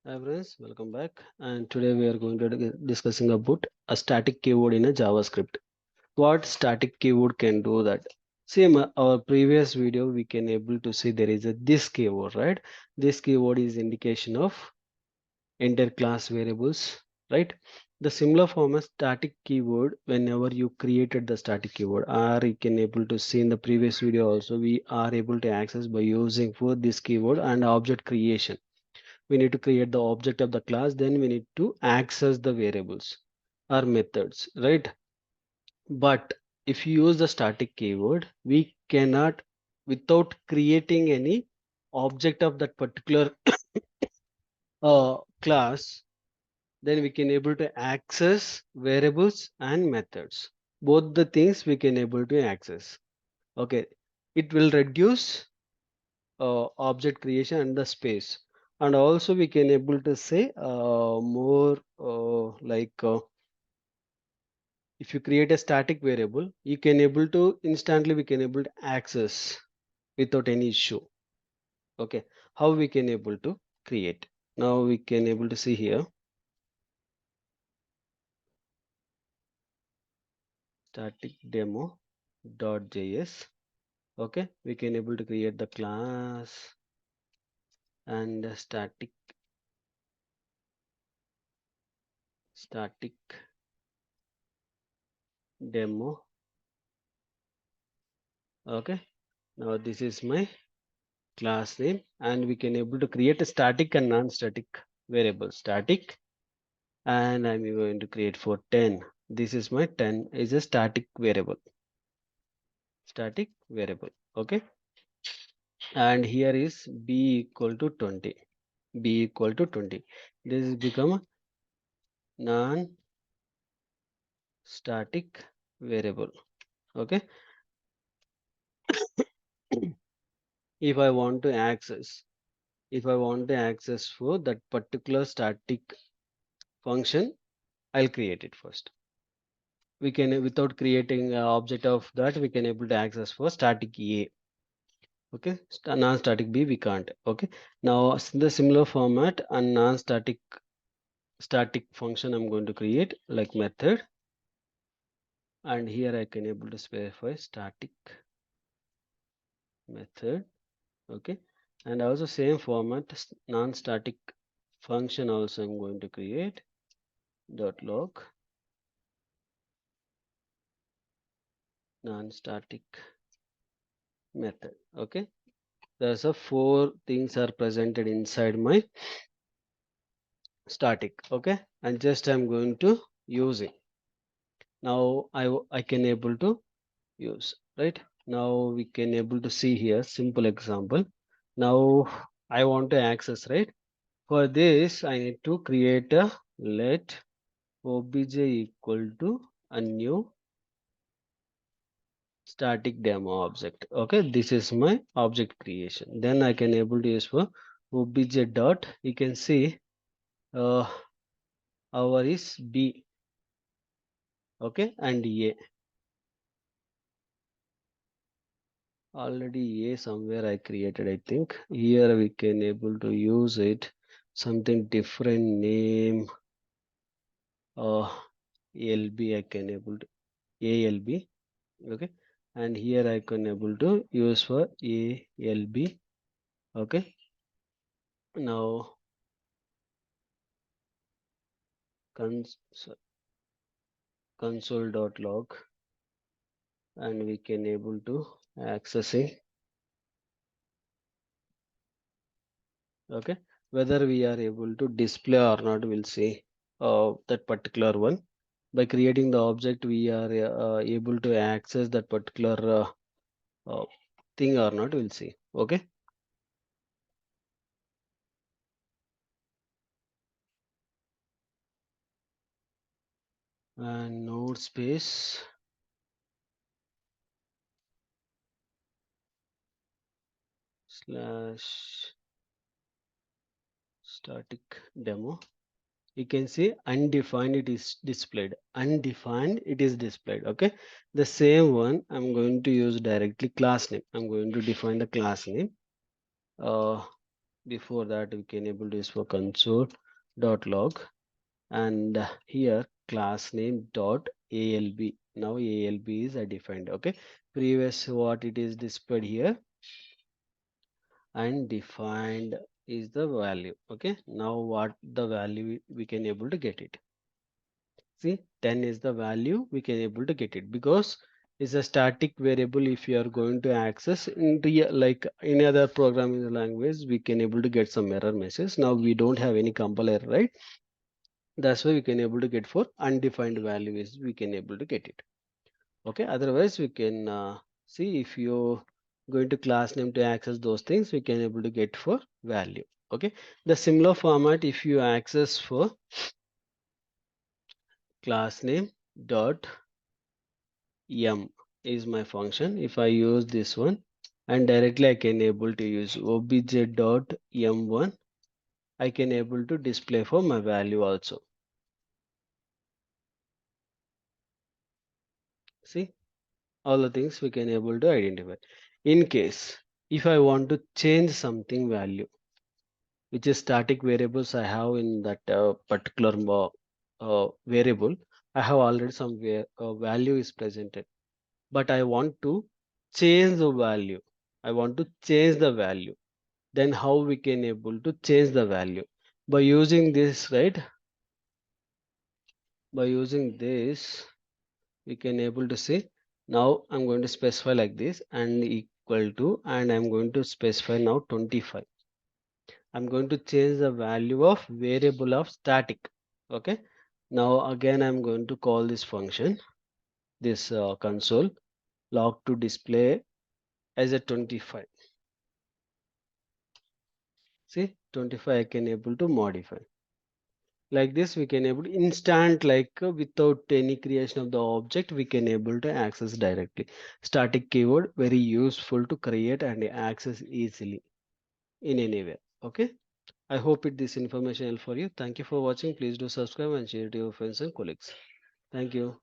Hi friends, welcome back. And today we are going to discussing about a static keyword in a JavaScript. What static keyword can do that? See, in our previous video, we can able to see there is a this keyword, right? This keyword is indication of enter class variables, right? The similar form as static keyword whenever you created the static keyword, or you can able to see in the previous video also, we are able to access by using for this keyword and object creation. We need to create the object of the class, then we need to access the variables or methods, right? But if you use the static keyword, we cannot, without creating any object of that particular class, then we can able to access variables and methods. Both the things we can able to access. Okay, it will reduce object creation and the space, and also we can able to say more if you create a static variable, you can able to instantly we can able to access without any issue. Okay, how we can able to create? Now we can able to see here static demo.js. Okay, we can able to create the class and static demo. Okay, now this is my class name, and we can able to create a static and non-static variable. Static, and I'm going to create for 10. This is my 10 is a static variable. Static variable. Okay, and here is b equal to 20. B equal to 20. This is become a non-static variable. Okay, if I want to access, for that particular static function, I'll create it first. We can, without creating an object of that, we can able to access for static A. Okay, non-static B we can't. Okay, now the similar format and non-static static function I'm going to create like method, and here I can able to specify static method. Okay, and also same format non-static function also I'm going to create dot log non-static method. Okay, there's a four things are presented inside my static. Okay, and just I'm going to use it. Now I can able to use, right? Now we can able to see here simple example. Now I want to access, right? For this I need to create a let obj equal to a new static demo object. Okay, this is my object creation. Then I can able to use for obj dot, you can see uh, our is b. Okay, and a already a somewhere I created, I think. Here we can able to use it something different name. uh ALB I can able to ALB. Okay, and here I can able to use for ALB. Okay, now cons console.log, and we can able to accessing. Okay, whether we are able to display or not, we'll see that particular one. By creating the object, we are able to access that particular thing or not, we'll see. Okay, and node space slash static demo. You can see undefined, it is displayed. Undefined, it is displayed. Okay, the same one I'm going to use directly class name. I'm going to define the class name. before that we can able to use for console.log, and here class name dot alb. Now alb is defined. Okay, previous what it is displayed here and defined is the value. Okay, now what the value we can able to get it. See, 10 is the value we can able to get it because it's a static variable. If you are going to access in real, like in other programming language, we can able to get some error message. Now we don't have any compiler, right? That's why we can able to get for undefined value is we can able to get it. Okay, otherwise we can see if you going to class name to access those things, we can able to get for value. Okay, the similar format if you access for class name dot m is my function. If I use this one and directly I can able to use obj dot m1, I can able to display for my value also. See, all the things we can able to identify. In case if I want to change something value, which is static variables I have in that particular variable, I have already some value is presented, but I want to change the value. I want to change the value. Then how we can able to change the value? By using this, right? By using this, we can able to say, now I'm going to specify like this and equal to, and I'm going to specify now 25. I'm going to change the value of variable of static. Okay. Now again, I'm going to call this function, this console log to display as a 25. See, 25 I can able to modify. Like this we can able to instant, like without any creation of the object, we can able to access directly. Static keyword very useful to create and access easily in anywhere. Okay, I hope this information helpful for you. Thank you for watching. Please do subscribe and share it to your friends and colleagues. Thank you.